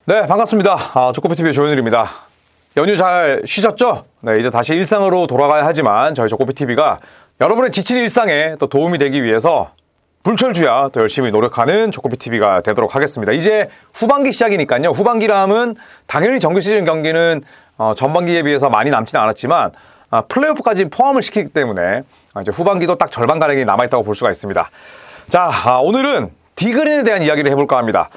네, 반갑습니다. 조코피TV의 조현일입니다. 연휴 잘 쉬셨죠? 네, 이제 다시 일상으로 돌아가야 하지만 저희 조코피TV가 여러분의 지친 일상에 또 도움이 되기 위해서 불철주야 또 열심히 노력하는 조코피TV가 되도록 하겠습니다. 이제 후반기 시작이니까요. 후반기라 하면 당연히 정규 시즌 경기는 전반기에 비해서 많이 남지는 않았지만 플레이오프까지 포함을 시키기 때문에 이제 후반기도 딱 절반가량이 남아있다고 볼 수가 있습니다. 자, 오늘은 디그린에 대한 이야기를 해볼까 합니다.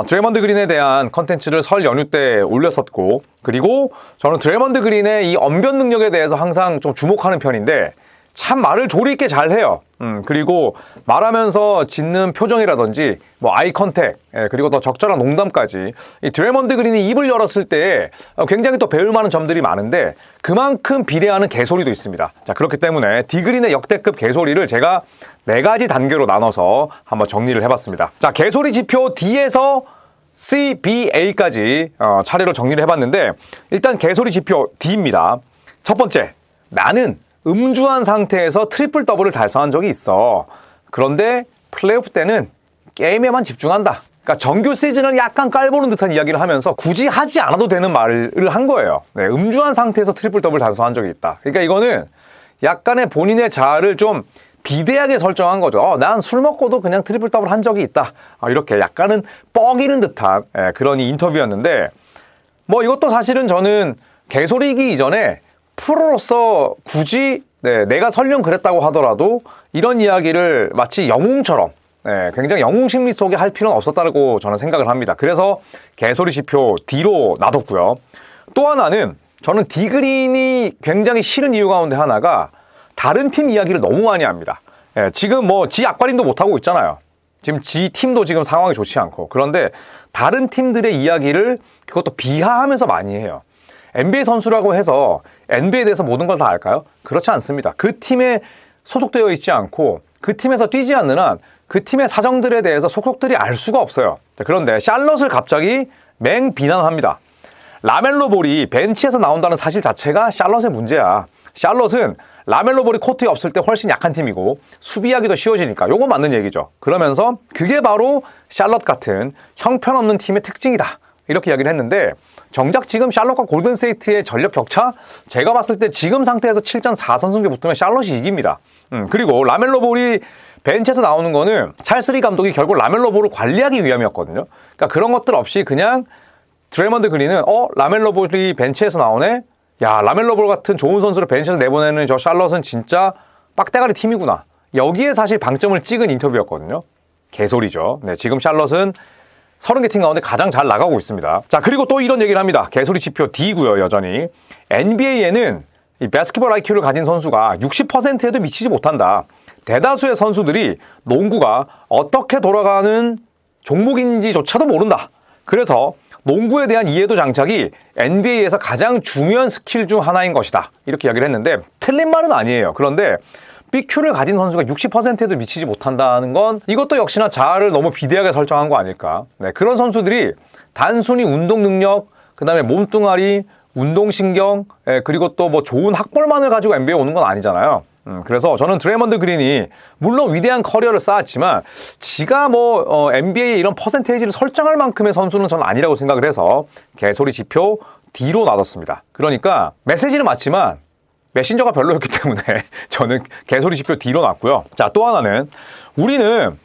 드래먼드 그린에 대한 컨텐츠를 설 연휴 때 올렸었고, 그리고 저는 드래먼드 그린의 이 언변 능력에 대해서 항상 좀 주목하는 편인데 참 말을 조리 있게 잘해요. 그리고 말하면서 짓는 표정이라든지 뭐 아이 컨택, 그리고 더 적절한 농담까지 이 드래먼드 그린이 입을 열었을 때 굉장히 또 배울 만한 점들이 많은데 그만큼 비례하는 개소리도 있습니다. 자, 그렇기 때문에 디그린의 역대급 개소리를 제가 4가지 단계로 나눠서 한번 정리를 해봤습니다. 자, 개소리 지표 D에서 C, B, A까지 차례로 정리를 해봤는데 일단 개소리 지표 D입니다. 첫 번째, 나는 음주한 상태에서 트리플 더블을 달성한 적이 있어. 그런데 플레이오프 때는 게임에만 집중한다. 그러니까 정규 시즌은 약간 깔보는 듯한 이야기를 하면서 굳이 하지 않아도 되는 말을 한 거예요. 네, 음주한 상태에서 트리플 더블 달성한 적이 있다. 그러니까 이거는 약간의 본인의 자아를 좀 비대하게 설정한 거죠. 난 술 먹고도 그냥 트리플 더블 한 적이 있다. 이렇게 약간은 뻐기는 듯한 그런 인터뷰였는데 뭐 이것도 사실은 저는 개소리이기 이전에 프로로서 굳이 내가 설령 그랬다고 하더라도 이런 이야기를 마치 영웅처럼 굉장히 영웅 심리 속에 할 필요는 없었다고 저는 생각을 합니다. 그래서 개소리 지표 D로 놔뒀고요. 또 하나는 저는 디그린이 굉장히 싫은 이유 가운데 하나가 다른 팀 이야기를 너무 많이 합니다. 지금 뭐 지 앞가림도 못하고 있잖아요. 지금 지 팀도 지금 상황이 좋지 않고. 그런데 다른 팀들의 이야기를 그것도 비하하면서 많이 해요. NBA 선수라고 해서 NBA에 대해서 모든 걸 다 알까요? 그렇지 않습니다. 그 팀에 소속되어 있지 않고 그 팀에서 뛰지 않는 한 그 팀의 사정들에 대해서 속속들이 알 수가 없어요. 그런데 샬럿을 갑자기 맹비난합니다. 라멜로 볼이 벤치에서 나온다는 사실 자체가 샬럿의 문제야. 샬럿은 라멜로 볼이 코트에 없을 때 훨씬 약한 팀이고 수비하기도 쉬워지니까 요거 맞는 얘기죠. 그러면서 그게 바로 샬럿 같은 형편없는 팀의 특징이다. 이렇게 이야기를 했는데 정작 지금 샬럿과 골든스테이트의 전력 격차 제가 봤을 때 지금 상태에서 7전 4선승제 붙으면 샬럿이 이깁니다. 그리고 라멜로 볼이 벤치에서 나오는 거는 찰스 리 감독이 결국 라멜로 볼을 관리하기 위함이었거든요. 그러니까 그런 것들 없이 그냥 드래먼드 그린은 라멜로 볼이 벤치에서 나오네? 야, 라멜로 볼 같은 좋은 선수를 벤치에서 내보내는 저 샬럿은 진짜 빡대가리 팀이구나. 여기에 사실 방점을 찍은 인터뷰였거든요. 개소리죠. 네, 지금 샬럿은 30개 팀 가운데 가장 잘 나가고 있습니다. 자, 그리고 또 이런 얘기를 합니다. 개소리 지표 D고요, 여전히. NBA에는 이 바스켓볼 IQ를 가진 선수가 60%에도 미치지 못한다. 대다수의 선수들이 농구가 어떻게 돌아가는 종목인지조차도 모른다. 그래서 농구에 대한 이해도 장착이 NBA에서 가장 중요한 스킬 중 하나인 것이다. 이렇게 이야기를 했는데 틀린 말은 아니에요. 그런데 BQ를 가진 선수가 60%에도 미치지 못한다는 건 이것도 역시나 자아를 너무 비대하게 설정한 거 아닐까. 네, 그런 선수들이 단순히 운동 능력, 그 다음에 몸뚱아리, 운동신경, 그리고 또 뭐 좋은 학벌만을 가지고 NBA에 오는 건 아니잖아요. 그래서 저는 드래먼드 그린이 물론 위대한 커리어를 쌓았지만 지가 뭐 NBA에 이런 퍼센테이지를 설정할 만큼의 선수는 저는 아니라고 생각을 해서 개소리 지표 D로 놔뒀습니다. 그러니까 메시지는 맞지만 메신저가 별로였기 때문에 저는 개소리 지표 D로 놨고요. 자, 또 하나는 우리는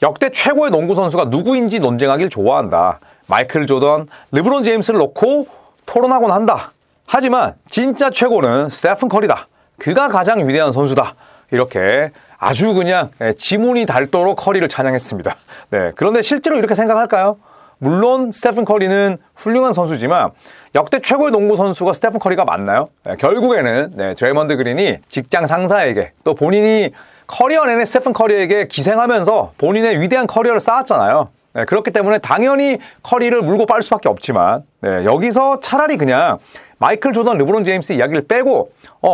역대 최고의 농구 선수가 누구인지 논쟁하길 좋아한다. 마이클 조던, 르브론 제임스를 놓고 토론하곤 한다. 하지만 진짜 최고는 스테픈 커리다. 그가 가장 위대한 선수다. 이렇게 아주 그냥 지문이 닳도록 커리를 찬양했습니다. 네, 그런데 실제로 이렇게 생각할까요? 물론 스테픈 커리는 훌륭한 선수지만 역대 최고의 농구 선수가 스테픈 커리가 맞나요? 네, 결국에는 드래먼드 그린이 직장 상사에게 또 본인이 커리어 내내 스테픈 커리에게 기생하면서 본인의 위대한 커리어를 쌓았잖아요. 네, 그렇기 때문에 당연히 커리를 물고 빨 수밖에 없지만 여기서 차라리 그냥 마이클 조던, 르브론 제임스 이야기를 빼고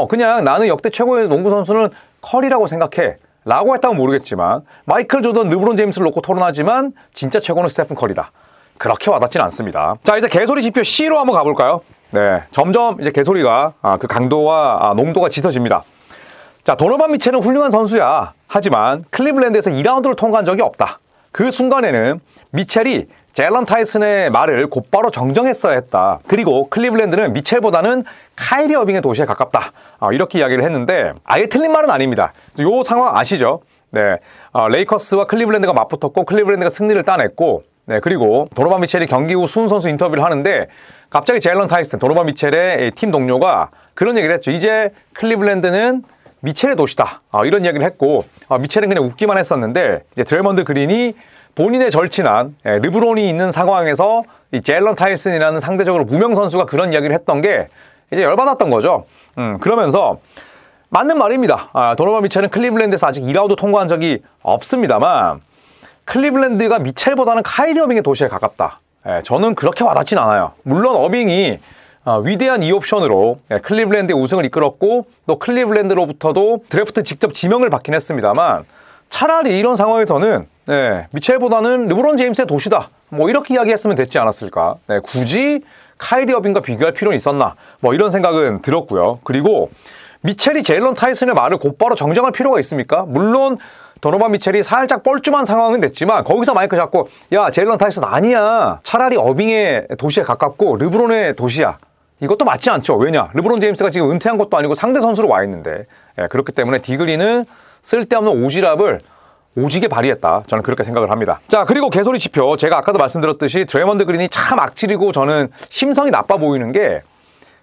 그냥 나는 역대 최고의 농구 선수는 커리라고 생각해 라고 했다면 모르겠지만 마이클 조던, 르브론 제임스를 놓고 토론하지만 진짜 최고는 스테픈 커리다. 그렇게 와닿진 않습니다. 자, 이제 개소리 지표 C로 한번 가볼까요? 네, 점점 이제 개소리가 그 강도와 농도가 짙어집니다. 자, 도노반 미첼은 훌륭한 선수야. 하지만 클리블랜드에서 2라운드를 통과한 적이 없다. 그 순간에는 미첼이 제일런 타이슨의 말을 곧바로 정정했어야 했다. 그리고 클리블랜드는 미첼보다는 카이리 어빙의 도시에 가깝다. 이렇게 이야기를 했는데 아예 틀린 말은 아닙니다. 이 상황 아시죠? 네, 레이커스와 클리블랜드가 맞붙었고 클리블랜드가 승리를 따냈고, 네, 그리고 도노반 미첼이 경기 후 수훈 선수 인터뷰를 하는데 갑자기 제일런 타이슨, 도노반 미첼의 팀 동료가 그런 얘기를 했죠. 이제 클리블랜드는 미첼의 도시다. 이런 이야기를 했고, 미첼은 그냥 웃기만 했었는데 이제 드레먼드 그린이 본인의 절친한 르브론이 있는 상황에서 이 제일런 타이슨이라는 상대적으로 무명 선수가 그런 이야기를 했던 게 이제 열받았던 거죠. 그러면서 맞는 말입니다. 도노반 미첼은 클리블랜드에서 아직 2라운드 통과한 적이 없습니다만 클리블랜드가 미첼보다는 카이리 어빙의 도시에 가깝다. 저는 그렇게 와닿진 않아요. 물론 어빙이 위대한 2옵션으로 클리블랜드의 우승을 이끌었고 또 클리블랜드로부터도 드래프트 직접 지명을 받긴 했습니다만 차라리 이런 상황에서는 미첼보다는 르브론 제임스의 도시다. 뭐 이렇게 이야기했으면 됐지 않았을까. 굳이 카이리 어빙과 비교할 필요는 있었나. 뭐 이런 생각은 들었고요. 그리고 미첼이 제일런 타이슨의 말을 곧바로 정정할 필요가 있습니까? 물론 도노반 미첼이 살짝 뻘쭘한 상황은 됐지만 거기서 마이크 잡고 야 제일런 타이슨 아니야. 차라리 어빙의 도시에 가깝고 르브론의 도시야. 이것도 맞지 않죠. 왜냐? 르브론 제임스가 지금 은퇴한 것도 아니고 상대 선수로 와 있는데 그렇기 때문에 디그리는 쓸데없는 오지랖을 오지게 발휘했다. 저는 그렇게 생각을 합니다. 자, 그리고 개소리 지표. 제가 아까도 말씀드렸듯이 드레먼드 그린이 참 악질이고 저는 심성이 나빠 보이는 게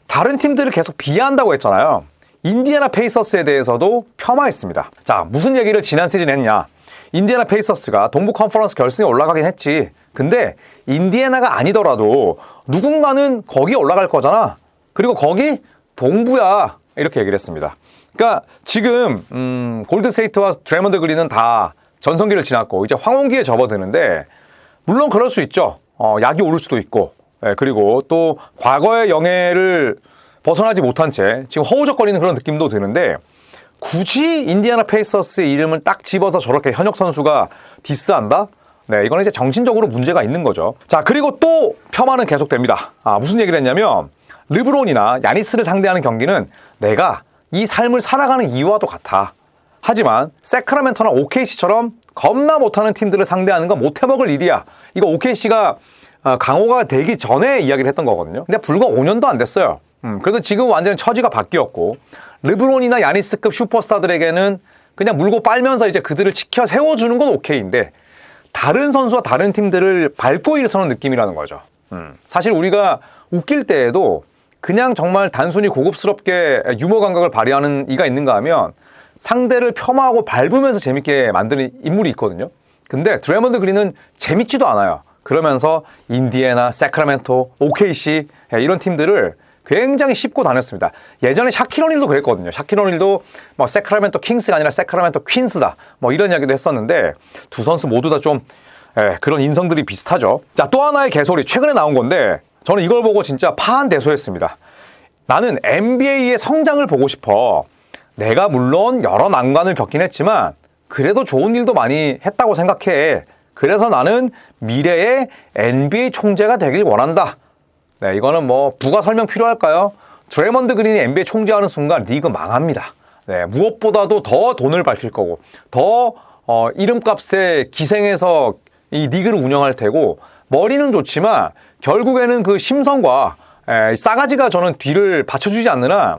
다른 팀들을 계속 비하한다고 했잖아요. 인디애나 페이서스에 대해서도 폄하했습니다. 자, 무슨 얘기를 지난 시즌에 했냐. 인디애나 페이서스가 동부 컨퍼런스 결승에 올라가긴 했지. 근데 인디애나가 아니더라도 누군가는 거기에 올라갈 거잖아. 그리고 거기 동부야. 이렇게 얘기를 했습니다. 그러니까 지금 골드스테이트와 드레먼드 그린은 다 전성기를 지났고 이제 황혼기에 접어드는데 물론 그럴 수 있죠. 약이 오를 수도 있고 그리고 또 과거의 영예를 벗어나지 못한 채 지금 허우적거리는 그런 느낌도 드는데 굳이 인디애나 페이서스의 이름을 딱 집어서 저렇게 현역 선수가 디스한다? 네, 이거는 이제 정신적으로 문제가 있는 거죠. 자, 그리고 또 폄하는 계속됩니다. 무슨 얘기를 했냐면 르브론이나 야니스를 상대하는 경기는 내가 이 삶을 살아가는 이유와도 같아. 하지만 세크라멘토나 OKC처럼 겁나 못하는 팀들을 상대하는 건 못해먹을 일이야. 이거 OKC가 강호가 되기 전에 이야기를 했던 거거든요. 근데 불과 5년도 안 됐어요. 그래도 지금 완전히 처지가 바뀌었고 르브론이나 야니스급 슈퍼스타들에게는 그냥 물고 빨면서 이제 그들을 지켜 세워주는 건 오케이인데 다른 선수와 다른 팀들을 밟고 일어서는 느낌이라는 거죠. 사실 우리가 웃길 때에도 그냥 정말 단순히 고급스럽게 유머 감각을 발휘하는 이가 있는가 하면 상대를 폄하하고 밟으면서 재밌게 만드는 인물이 있거든요. 근데 드레먼드 그린은 재밌지도 않아요. 그러면서 인디애나, 세크라멘토, OKC 이런 팀들을 굉장히 씹고 다녔습니다. 예전에 샤킬 오닐도 그랬거든요. 샤킬 오닐도 뭐 세크라멘토 킹스가 아니라 세크라멘토 퀸스다. 뭐 이런 이야기도 했었는데 두 선수 모두 다 좀 그런 인성들이 비슷하죠. 자, 또 하나의 개소리 최근에 나온 건데 저는 이걸 보고 진짜 파한대소했습니다. 나는 NBA의 성장을 보고 싶어. 내가 물론 여러 난관을 겪긴 했지만 그래도 좋은 일도 많이 했다고 생각해. 그래서 나는 미래의 NBA 총재가 되길 원한다. 네, 이거는 뭐 부가 설명 필요할까요? 드레먼드 그린이 NBA 총재하는 순간 리그 망합니다. 네, 무엇보다도 더 돈을 밝힐 거고 더 이름값에 기생해서 이 리그를 운영할 테고 머리는 좋지만 결국에는 그 심성과 싸가지가 저는 뒤를 받쳐주지 않는 한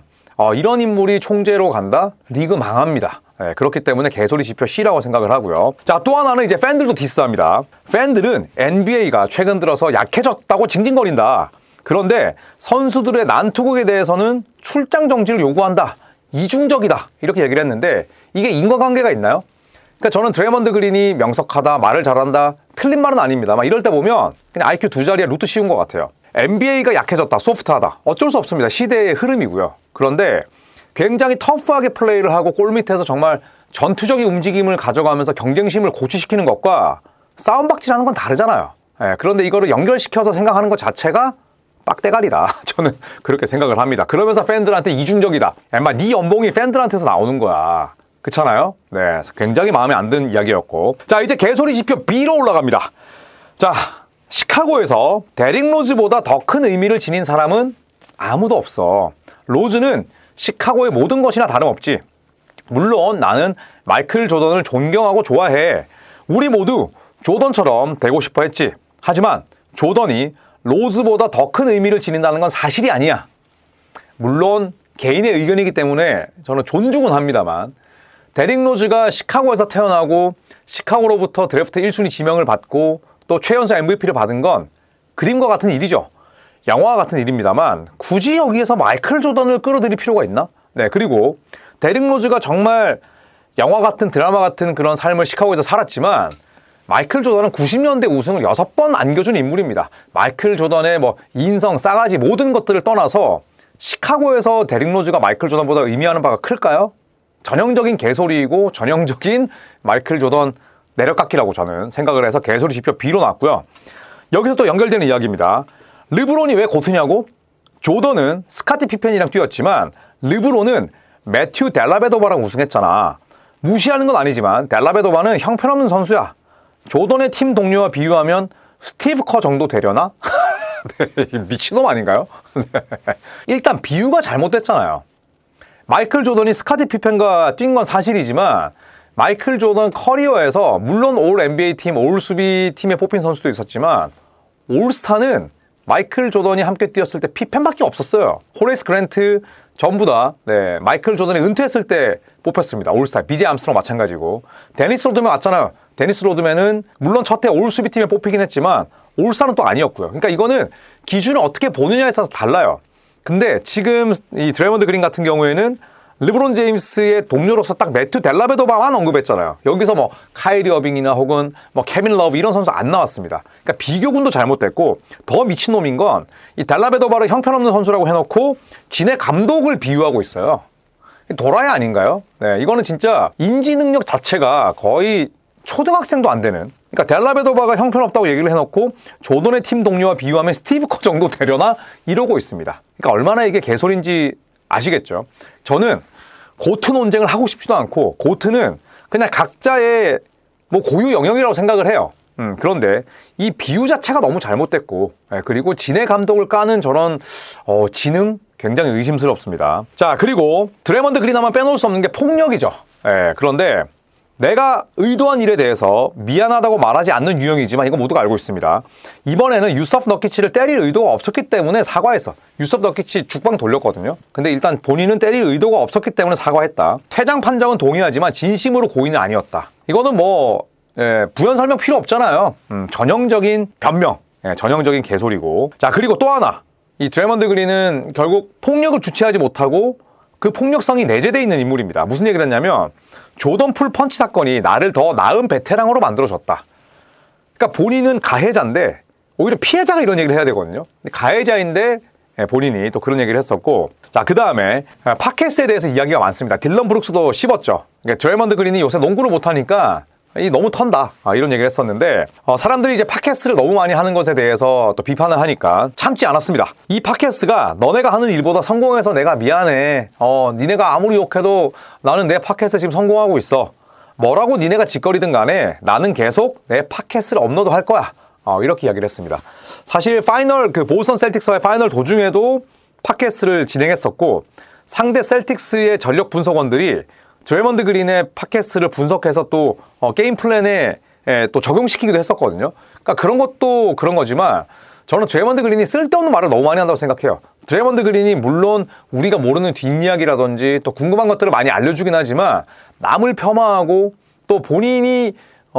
이런 인물이 총재로 간다? 리그 망합니다. 그렇기 때문에 개소리 지표 C라고 생각을 하고요. 자, 또 하나는 이제 팬들도 디스합니다. 팬들은 NBA가 최근 들어서 약해졌다고 징징거린다. 그런데 선수들의 난투극에 대해서는 출장 정지를 요구한다. 이중적이다. 이렇게 얘기를 했는데 이게 인과관계가 있나요? 그러니까 저는 드레먼드 그린이 명석하다, 말을 잘한다, 틀린 말은 아닙니다. 막 이럴 때 보면 그냥 IQ 두 자리에 루트 씌운 것 같아요. NBA가 약해졌다, 소프트하다. 어쩔 수 없습니다. 시대의 흐름이고요. 그런데 굉장히 터프하게 플레이를 하고 골 밑에서 정말 전투적인 움직임을 가져가면서 경쟁심을 고취시키는 것과 싸움박질하는 건 다르잖아요. 그런데 이거를 연결시켜서 생각하는 것 자체가 빡대가리다. 저는 그렇게 생각을 합니다. 그러면서 팬들한테 이중적이다. 네 연봉이 팬들한테서 나오는 거야. 그렇잖아요? 네, 굉장히 마음에 안 드는 이야기였고. 자, 이제 개소리 지표 B로 올라갑니다. 자, 시카고에서 데릭 로즈보다 더 큰 의미를 지닌 사람은 아무도 없어. 로즈는 시카고의 모든 것이나 다름없지. 물론 나는 마이클 조던을 존경하고 좋아해. 우리 모두 조던처럼 되고 싶어 했지. 하지만 조던이 로즈보다 더 큰 의미를 지닌다는 건 사실이 아니야. 물론 개인의 의견이기 때문에 저는 존중은 합니다만 데릭 로즈가 시카고에서 태어나고 시카고로부터 드래프트 1순위 지명을 받고 또 최연소 MVP를 받은 건 그림과 같은 일이죠. 영화와 같은 일입니다만 굳이 여기에서 마이클 조던을 끌어들일 필요가 있나? 네, 그리고 데릭 로즈가 정말 영화 같은 드라마 같은 그런 삶을 시카고에서 살았지만 마이클 조던은 90년대 우승을 6번 안겨준 인물입니다. 마이클 조던의 뭐 인성, 싸가지 모든 것들을 떠나서 시카고에서 데릭 로즈가 마이클 조던보다 의미하는 바가 클까요? 전형적인 개소리이고 전형적인 마이클 조던 내려깎기라고 저는 생각을 해서 개소리 지표 B로 놨고요. 여기서 또 연결되는 이야기입니다. 르브론이 왜 고트냐고? 조던은 스카티 피펜이랑 뛰었지만 르브론은 매튜 델라베도바랑 우승했잖아. 무시하는 건 아니지만 델라베도바는 형편없는 선수야. 조던의 팀 동료와 비유하면 스티브 커 정도 되려나? 미친놈 아닌가요? 일단 비유가 잘못됐잖아요. 마이클 조던이 스카티 피펜과 뛴 건 사실이지만 마이클 조던 커리어에서 물론 올 NBA 팀, 올 수비 팀에 뽑힌 선수도 있었지만 올스타는 마이클 조던이 함께 뛰었을 때 피펜밖에 없었어요. 호레이스 그랜트 전부 다 마이클 조던이 은퇴했을 때 뽑혔습니다. 올스타. BJ 암스트롱 마찬가지고. 데니스 로드맨 왔잖아요. 데니스 로드맨은 물론 첫 해 올 수비팀에 뽑히긴 했지만 올스타는 또 아니었고요. 그러니까 이거는 기준을 어떻게 보느냐에 따라서 달라요. 근데 지금 이 드래먼드 그린 같은 경우에는 르브론 제임스의 동료로서 딱 매튜 델라베도바만 언급했잖아요. 여기서 뭐 카이리 어빙이나 혹은 뭐 케빈 러브 이런 선수 안 나왔습니다. 그러니까 비교군도 잘못됐고 더 미친놈인 건 이 델라베도바를 형편없는 선수라고 해놓고 지네 감독을 비유하고 있어요. 도라이 아닌가요? 네, 이거는 진짜 인지 능력 자체가 거의 초등학생도 안 되는. 그러니까 델라베도바가 형편없다고 얘기를 해놓고 조던의 팀 동료와 비유하면 스티브 커 정도 되려나 이러고 있습니다. 그러니까 얼마나 이게 개소리인지 아시겠죠? 저는 고트 논쟁을 하고 싶지도 않고 고트는 그냥 각자의 뭐 고유 영역이라고 생각을 해요. 그런데 이 비유 자체가 너무 잘못됐고 그리고 진해 감독을 까는 저런 지능 굉장히 의심스럽습니다. 자, 그리고 드래먼드 그린 하면 빼놓을 수 없는 게 폭력이죠. 그런데 내가 의도한 일에 대해서 미안하다고 말하지 않는 유형이지만 이거 모두가 알고 있습니다. 이번에는 유서프 너키치를 때릴 의도가 없었기 때문에 사과했어. 유서프 너키치 죽방 돌렸거든요. 근데 일단 본인은 때릴 의도가 없었기 때문에 사과했다. 퇴장 판정은 동의하지만 진심으로 고의는 아니었다. 이거는 뭐 부연 설명 필요 없잖아요. 전형적인 변명, 전형적인 개소리고. 자, 그리고 또 하나. 이 드래먼드 그린은 결국 폭력을 주체하지 못하고 그 폭력성이 내재되어 있는 인물입니다. 무슨 얘기를 했냐면 조던 풀 펀치 사건이 나를 더 나은 베테랑으로 만들어줬다. 그러니까 본인은 가해자인데 오히려 피해자가 이런 얘기를 해야 되거든요. 가해자인데 본인이 또 그런 얘기를 했었고. 자, 그 다음에 팟캐스트에 대해서 이야기가 많습니다. 딜런 브룩스도 씹었죠. 그러니까 드래먼드 그린이 요새 농구를 못하니까 너무 턴다 이런 얘기를 했었는데 사람들이 이제 팟캐스트를 너무 많이 하는 것에 대해서 또 비판을 하니까 참지 않았습니다. 이 팟캐스트가 너네가 하는 일보다 성공해서 내가 미안해. 니네가 아무리 욕해도 나는 내 팟캐스트 지금 성공하고 있어. 뭐라고 니네가 짓거리든 간에 나는 계속 내 팟캐스트를 업로드 할 거야. 이렇게 이야기를 했습니다. 사실 파이널 그 보스턴 셀틱스와의 파이널 도중에도 팟캐스트를 진행했었고 상대 셀틱스의 전력 분석원들이 드래먼드 그린의 팟캐스트를 분석해서 또 게임 플랜에 또 적용시키기도 했었거든요. 그러니까 그런 것도 그런 거지만 저는 드래먼드 그린이 쓸데없는 말을 너무 많이 한다고 생각해요. 드래먼드 그린이 물론 우리가 모르는 뒷이야기라든지 또 궁금한 것들을 많이 알려주긴 하지만 남을 폄하하고 또 본인이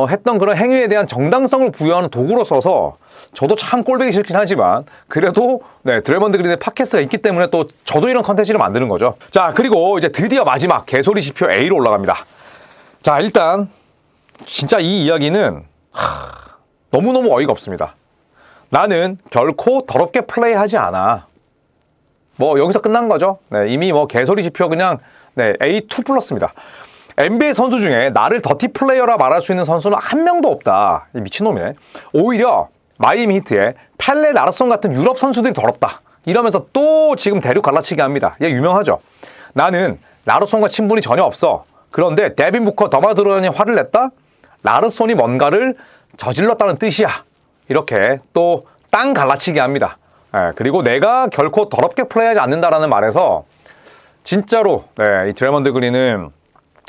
했던 그런 행위에 대한 정당성을 부여하는 도구로 써서 저도 참 꼴보기 싫긴 하지만 그래도 드래먼드 그린의 팟캐스트가 있기 때문에 또 저도 이런 컨텐츠를 만드는 거죠. 자, 그리고 이제 드디어 마지막 개소리 지표 A로 올라갑니다. 자, 일단 진짜 이 이야기는 너무너무 어이가 없습니다. 나는 결코 더럽게 플레이하지 않아. 뭐 여기서 끝난 거죠. 이미 뭐 개소리 지표 그냥 A2 플러스입니다. NBA 선수 중에 나를 더티 플레이어라 말할 수 있는 선수는 한 명도 없다. 미친놈이네. 오히려 마이애미 히트의 펠레 라르손 같은 유럽 선수들이 더럽다. 이러면서 또 지금 대륙 갈라치기 합니다. 얘 유명하죠. 나는 라르손과 친분이 전혀 없어. 그런데 데빈 부커 더마드론이 화를 냈다? 라르손이 뭔가를 저질렀다는 뜻이야. 이렇게 또 땅 갈라치기 합니다. 그리고 내가 결코 더럽게 플레이하지 않는다라는 말에서 진짜로 이 드래먼드 그린은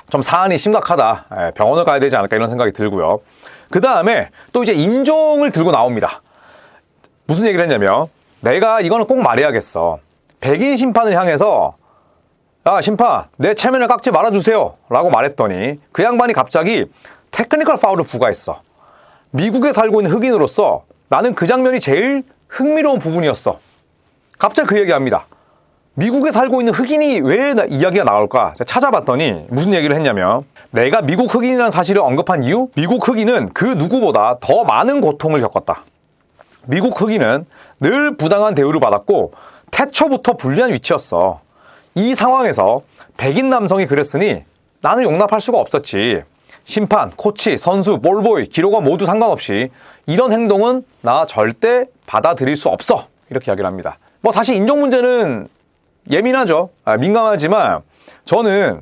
좀 사안이 심각하다. 병원을 가야 되지 않을까 이런 생각이 들고요. 그 다음에 또 이제 인종을 들고 나옵니다. 무슨 얘기를 했냐면, 내가 이거는 꼭 말해야겠어. 백인 심판을 향해서 야, 심판, 내 체면을 깎지 말아주세요 라고 말했더니 그 양반이 갑자기 테크니컬 파울을 부과했어. 미국에 살고 있는 흑인으로서 나는 그 장면이 제일 흥미로운 부분이었어. 갑자기 그 얘기합니다. 미국에 살고 있는 흑인이 왜 이야기가 나올까? 찾아봤더니 무슨 얘기를 했냐면, 내가 미국 흑인이라는 사실을 언급한 이유? 미국 흑인은 그 누구보다 더 많은 고통을 겪었다. 미국 흑인은 늘 부당한 대우를 받았고 태초부터 불리한 위치였어. 이 상황에서 백인 남성이 그랬으니 나는 용납할 수가 없었지. 심판, 코치, 선수, 볼보이, 기록원 모두 상관없이 이런 행동은 나 절대 받아들일 수 없어. 이렇게 이야기를 합니다. 뭐 사실 인종 문제는 예민하죠. 민감하지만 저는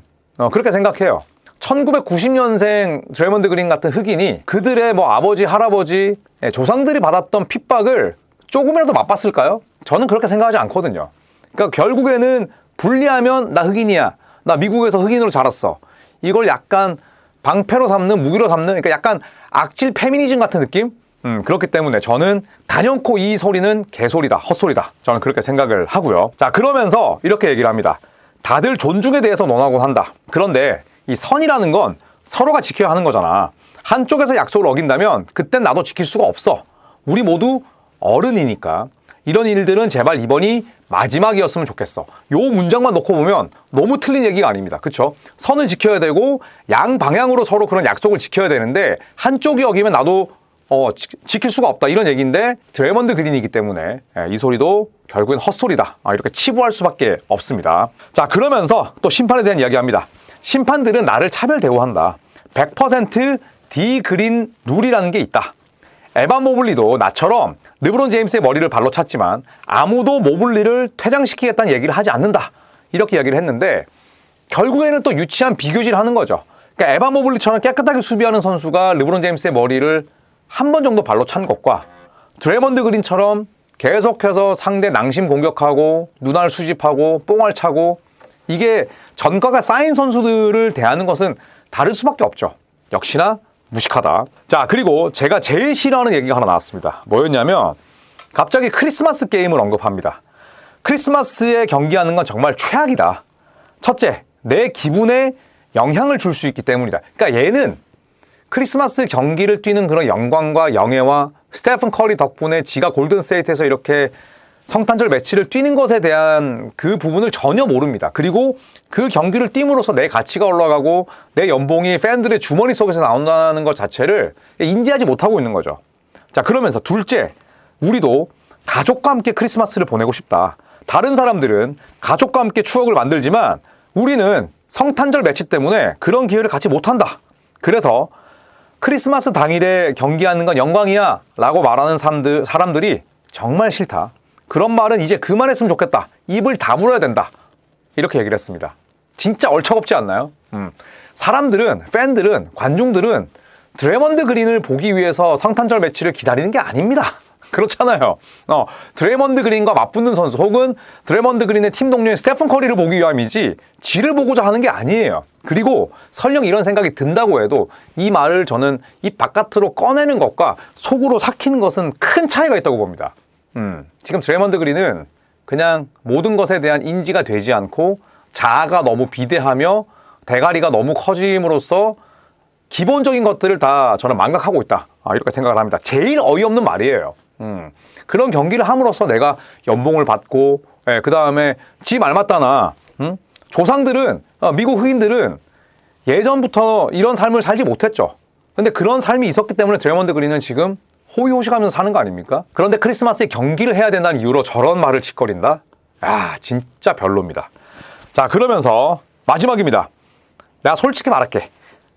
그렇게 생각해요. 1990년생 드레먼드 그린 같은 흑인이 그들의 뭐 아버지, 할아버지, 조상들이 받았던 핍박을 조금이라도 맛봤을까요? 저는 그렇게 생각하지 않거든요. 그러니까 결국에는 불리하면 나 흑인이야. 나 미국에서 흑인으로 자랐어. 이걸 약간 방패로 삼는, 무기로 삼는, 그러니까 약간 악질 페미니즘 같은 느낌? 그렇기 때문에 저는 단연코 이 소리는 개소리다, 헛소리다. 저는 그렇게 생각을 하고요. 자, 그러면서 이렇게 얘기를 합니다. 다들 존중에 대해서 논하곤 한다. 그런데 이 선이라는 건 서로가 지켜야 하는 거잖아. 한쪽에서 약속을 어긴다면 그땐 나도 지킬 수가 없어. 우리 모두 어른이니까. 이런 일들은 제발 이번이 마지막이었으면 좋겠어. 요 문장만 놓고 보면 너무 틀린 얘기가 아닙니다. 그쵸? 선을 지켜야 되고 양방향으로 서로 그런 약속을 지켜야 되는데 한쪽이 어기면 나도 지킬 수가 없다, 이런 얘기인데 드레먼드 그린이기 때문에 이 소리도 결국엔 헛소리다, 이렇게 치부할 수밖에 없습니다. 자, 그러면서 또 심판에 대한 이야기합니다. 심판들은 나를 차별 대우한다. 100% 디 그린 룰이라는 게 있다. 에반 모블리도 나처럼 르브론 제임스의 머리를 발로 찼지만 아무도 모블리를 퇴장시키겠다는 얘기를 하지 않는다, 이렇게 이야기를 했는데 결국에는 또 유치한 비교질 하는 거죠. 그러니까 에반 모블리처럼 깨끗하게 수비하는 선수가 르브론 제임스의 머리를 한 번 정도 발로 찬 것과 드레먼드 그린처럼 계속해서 상대 낭심 공격하고 눈알 수집하고 뽕알 차고, 이게 전과가 쌓인 선수들을 대하는 것은 다를 수밖에 없죠. 역시나 무식하다. 자, 그리고 제가 제일 싫어하는 얘기가 하나 나왔습니다. 뭐였냐면 갑자기 크리스마스 게임을 언급합니다. 크리스마스에 경기하는 건 정말 최악이다. 첫째, 내 기분에 영향을 줄 수 있기 때문이다. 그러니까 얘는 크리스마스 경기를 뛰는 그런 영광과 영예와 스테픈 커리 덕분에 지가 골든스테이트에서 이렇게 성탄절 매치를 뛰는 것에 대한 그 부분을 전혀 모릅니다. 그리고 그 경기를 뛴으로써 내 가치가 올라가고 내 연봉이 팬들의 주머니 속에서 나온다는 것 자체를 인지하지 못하고 있는 거죠. 자, 그러면서 둘째, 우리도 가족과 함께 크리스마스를 보내고 싶다. 다른 사람들은 가족과 함께 추억을 만들지만 우리는 성탄절 매치 때문에 그런 기회를 갖지 못한다. 그래서 크리스마스 당일에 경기하는 건 영광이야 라고 말하는 사람들이 정말 싫다. 그런 말은 이제 그만했으면 좋겠다. 입을 다물어야 된다. 이렇게 얘기를 했습니다. 진짜 얼척없지 않나요? 사람들은, 팬들은, 관중들은 드레먼드 그린을 보기 위해서 성탄절 매치를 기다리는 게 아닙니다. 그렇잖아요. 드레먼드 그린과 맞붙는 선수 혹은 드레먼드 그린의 팀 동료인 스테픈 커리를 보기 위함이지 지를 보고자 하는 게 아니에요. 그리고 설령 이런 생각이 든다고 해도 이 말을 저는 입 바깥으로 꺼내는 것과 속으로 삭히는 것은 큰 차이가 있다고 봅니다. 지금 드레먼드 그린은 그냥 모든 것에 대한 인지가 되지 않고 자아가 너무 비대하며 대가리가 너무 커짐으로써 기본적인 것들을 다 저는 망각하고 있다, 이렇게 생각을 합니다. 제일 어이없는 말이에요. 그런 경기를 함으로써 내가 연봉을 받고, 그 다음에 지 말 맞다나, 조상들은, 미국 흑인들은 예전부터 이런 삶을 살지 못했죠. 근데 그런 삶이 있었기 때문에 드레먼드 그린은 지금 호의호식하면서 사는 거 아닙니까? 그런데 크리스마스에 경기를 해야 된다는 이유로 저런 말을 짓거린다? 진짜 별로입니다. 자, 그러면서 마지막입니다. 내가 솔직히 말할게.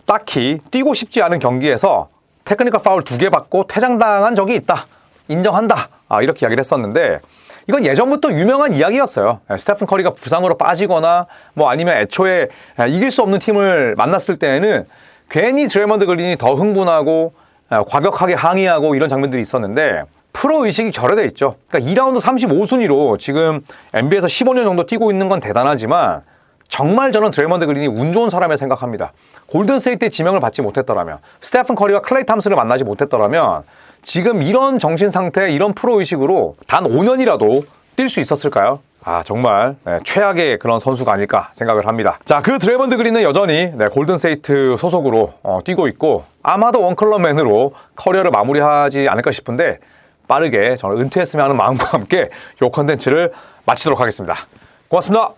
딱히 뛰고 싶지 않은 경기에서 테크니컬 파울 2개 받고 퇴장당한 적이 있다. 인정한다. 이렇게 이야기를 했었는데 이건 예전부터 유명한 이야기였어요. 스테픈 커리가 부상으로 빠지거나 뭐 아니면 애초에 이길 수 없는 팀을 만났을 때에는 괜히 드레먼드 그린이 더 흥분하고 과격하게 항의하고 이런 장면들이 있었는데 프로 의식이 결여돼 있죠. 그러니까 2라운드 35순위로 지금 NBA에서 15년 정도 뛰고 있는 건 대단하지만 정말 저는 드레이먼드 그린이 운 좋은 사람이라 생각합니다. 골든스테이트의 지명을 받지 못했더라면, 스테픈 커리와 클레이 탐슨을 만나지 못했더라면 지금 이런 정신 상태, 이런 프로의식으로 단 5년이라도 뛸 수 있었을까요? 정말 최악의 그런 선수가 아닐까 생각을 합니다. 자, 그 드레이먼드 그린은 여전히 골든스테이트 소속으로 뛰고 있고 아마도 원클럽맨으로 커리어를 마무리하지 않을까 싶은데 빠르게 저는 은퇴했으면 하는 마음과 함께 이 컨텐츠를 마치도록 하겠습니다. 고맙습니다.